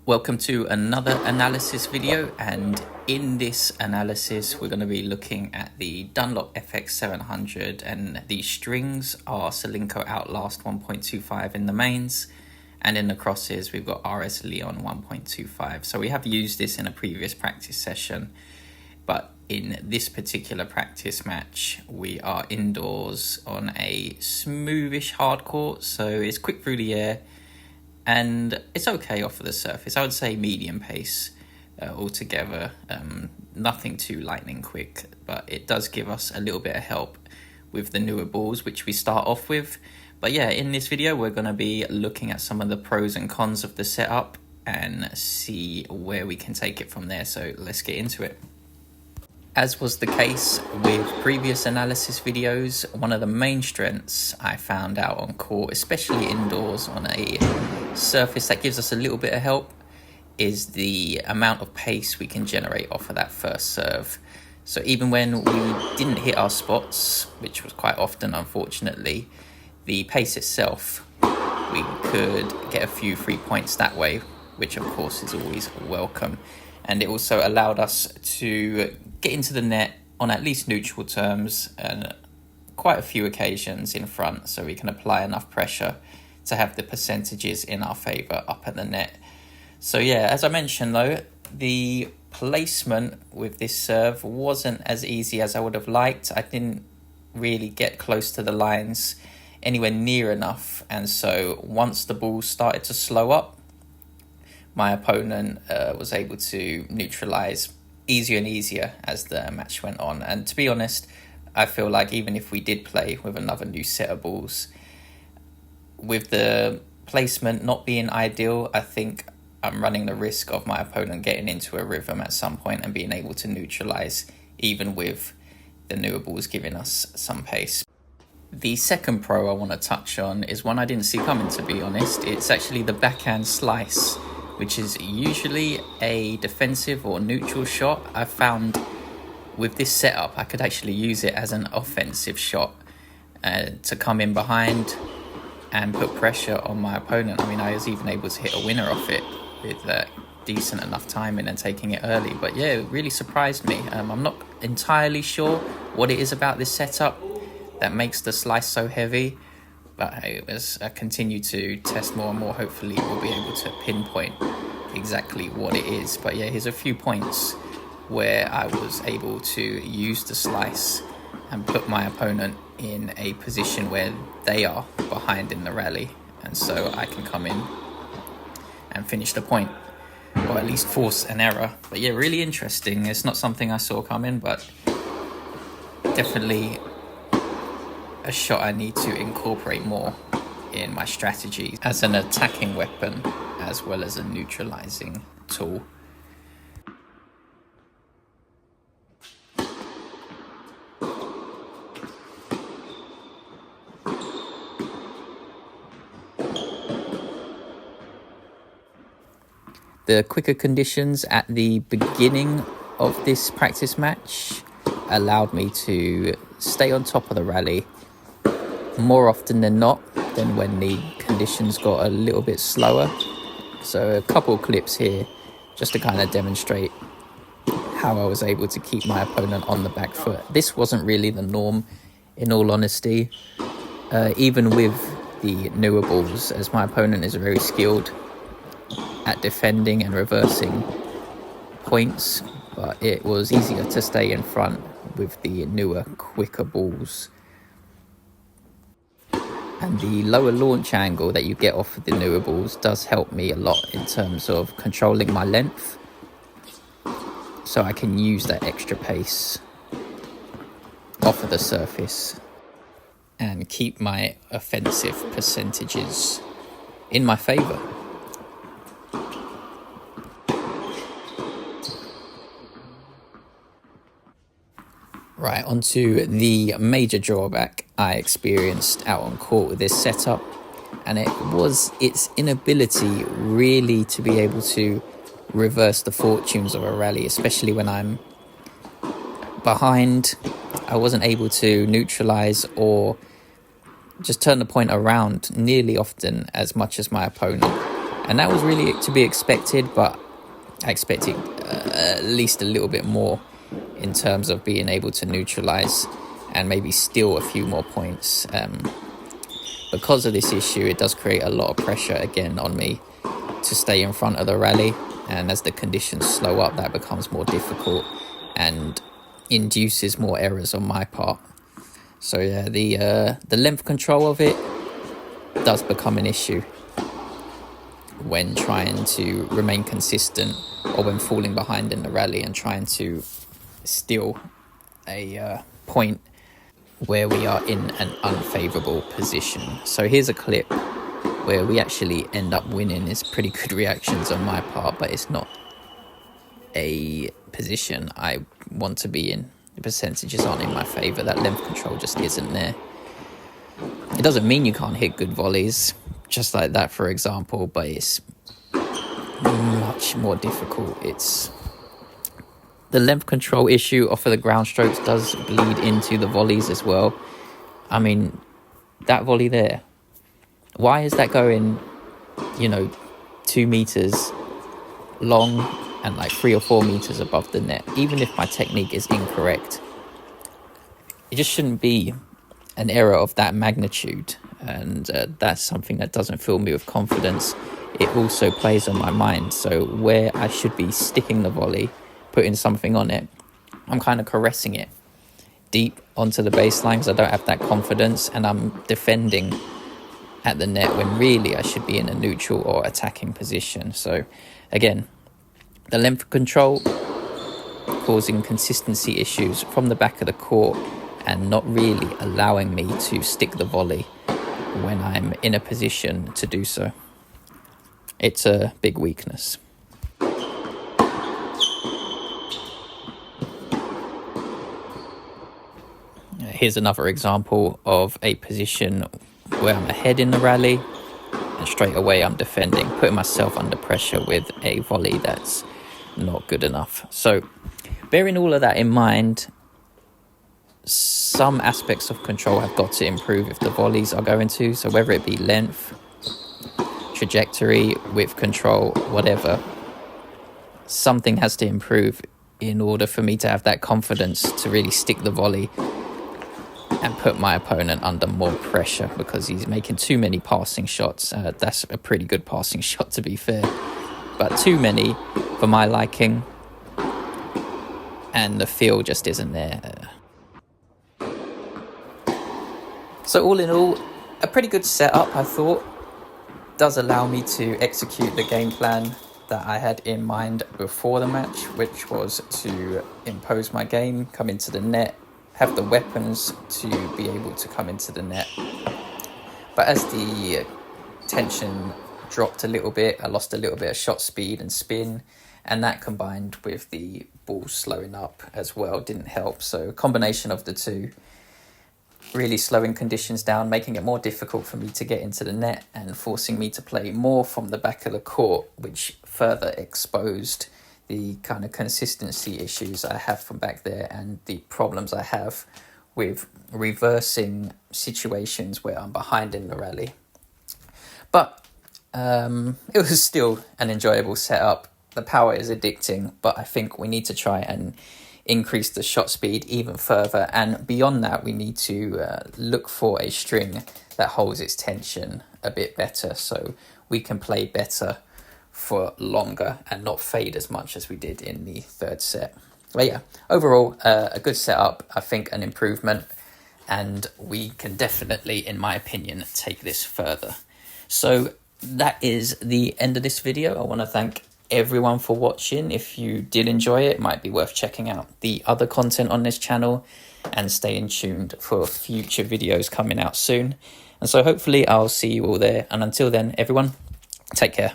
Welcome to another analysis video, and in this analysis we're going to be looking at the Dunlop FX700, and the strings are Solinco Outlast 1.25 in the mains, and in the crosses we've got RS Lyon 1.25. So we have used this in a previous practice session, but in this particular practice match we are indoors on a smoothish hard court, so it's quick through the air and it's okay off of the surface. I would say medium pace altogether. Nothing too lightning quick, but it does give us a little bit of help with the newer balls, which we start off with. But yeah, in this video we're going to be looking at some of the pros and cons of the setup and see where we can take it from there. So let's get into it. As was the case with previous analysis videos, one of the main strengths I found out on court, especially indoors on a surface that gives us a little bit of help, is the amount of pace we can generate off of that first serve. So even when we didn't hit our spots, which was quite often unfortunately, the pace itself, we could get a few free points that way, which of course is always welcome. And it also allowed us to get into the net on at least neutral terms and quite a few occasions in front, so we can apply enough pressure to have the percentages in our favour up at the net. So yeah, as I mentioned though, the placement with this serve wasn't as easy as I would have liked. I didn't really get close to the lines anywhere near enough, and so once the ball started to slow up, my opponent was able to neutralise easier and easier as the match went on. And to be honest, I feel like even if we did play with another new set of balls, with the placement not being ideal, I think I'm running the risk of my opponent getting into a rhythm at some point and being able to neutralise, even with the newer balls giving us some pace. The second pro I want to touch on is one I didn't see coming, to be honest. It's actually the backhand slice, which is usually a defensive or neutral shot. I found with this setup I could actually use it as an offensive shot to come in behind and put pressure on my opponent. I mean, I was even able to hit a winner off it with decent enough timing and taking it early. But yeah, it really surprised me. I'm not entirely sure what it is about this setup that makes the slice so heavy, but as I continue to test more and more, hopefully we'll be able to pinpoint exactly what it is. But yeah, here's a few points where I was able to use the slice and put my opponent in a position where they are behind in the rally, and so I can come in and finish the point, or at least force an error. But yeah, really interesting. It's not something I saw coming, but definitely a shot I need to incorporate more in my strategy as an attacking weapon as well as a neutralizing tool. The quicker conditions at the beginning of this practice match allowed me to stay on top of the rally more often than not than when the conditions got a little bit slower. So a couple clips here just to kind of demonstrate how I was able to keep my opponent on the back foot. This wasn't really the norm, in all honesty, even with the newer balls, as my opponent is very skilled at defending and reversing points, but it was easier to stay in front with the newer, quicker balls. And the lower launch angle that you get off of the newer balls does help me a lot in terms of controlling my length, so I can use that extra pace off of the surface and keep my offensive percentages in my favour. Right, onto the major drawback I experienced out on court with this setup, and it was its inability really to be able to reverse the fortunes of a rally, especially when I'm behind. I wasn't able to neutralise or just turn the point around nearly often as much as my opponent. And that was really to be expected, but I expected at least a little bit more in terms of being able to neutralize and maybe steal a few more points. Because of this issue, it does create a lot of pressure again on me to stay in front of the rally, and as the conditions slow up, that becomes more difficult and induces more errors on my part. So yeah, the length control of it does become an issue when trying to remain consistent, or when falling behind in the rally and trying to steal a point where we are in an unfavorable position. So here's a clip where we actually end up winning. It's pretty good reactions on my part, but it's not a position I want to be in. The percentages aren't in my favor. That length control just isn't there. It doesn't mean you can't hit good volleys just like that, for example, but it's much more difficult. It's the length control issue off of the ground strokes does bleed into the volleys as well. I mean, that volley there, why is that going, 2 meters long and like 3 or 4 meters above the net? Even if my technique is incorrect, it just shouldn't be an error of that magnitude. And that's something that doesn't fill me with confidence. It also plays on my mind. So where I should be sticking the volley, putting something on it, I'm kind of caressing it deep onto the baseline because I don't have that confidence, and I'm defending at the net when really I should be in a neutral or attacking position. So again, the length control causing consistency issues from the back of the court and not really allowing me to stick the volley when I'm in a position to do so. It's a big weakness. Here's another example of a position where I'm ahead in the rally and straight away I'm defending, putting myself under pressure with a volley that's not good enough. So bearing all of that in mind, some aspects of control have got to improve if the volleys are going to. So whether it be length, trajectory, width control, whatever, something has to improve in order for me to have that confidence to really stick the volley and put my opponent under more pressure, because he's making too many passing shots. That's a pretty good passing shot, to be fair, but too many for my liking, and the feel just isn't there. So all in all, a pretty good setup, I thought. Does allow me to execute the game plan that I had in mind before the match, which was to impose my game, come into the net, have the weapons to be able to come into the net. But as the tension dropped a little bit, I lost a little bit of shot speed and spin, and that combined with the ball slowing up as well didn't help. So a combination of the two really slowing conditions down, making it more difficult for me to get into the net and forcing me to play more from the back of the court, which further exposed the kind of consistency issues I have from back there and the problems I have with reversing situations where I'm behind in the rally. But it was still an enjoyable setup. The power is addicting, but I think we need to try and increase the shot speed even further, and beyond that we need to look for a string that holds its tension a bit better so we can play better for longer and not fade as much as we did in the third set. But yeah, overall a good setup, I think an improvement, and we can definitely, in my opinion, take this further. So that is the end of this video. I want to thank everyone for watching. If you did enjoy it, it might be worth checking out the other content on this channel and staying tuned for future videos coming out soon. And so hopefully I'll see you all there, and until then, everyone, take care.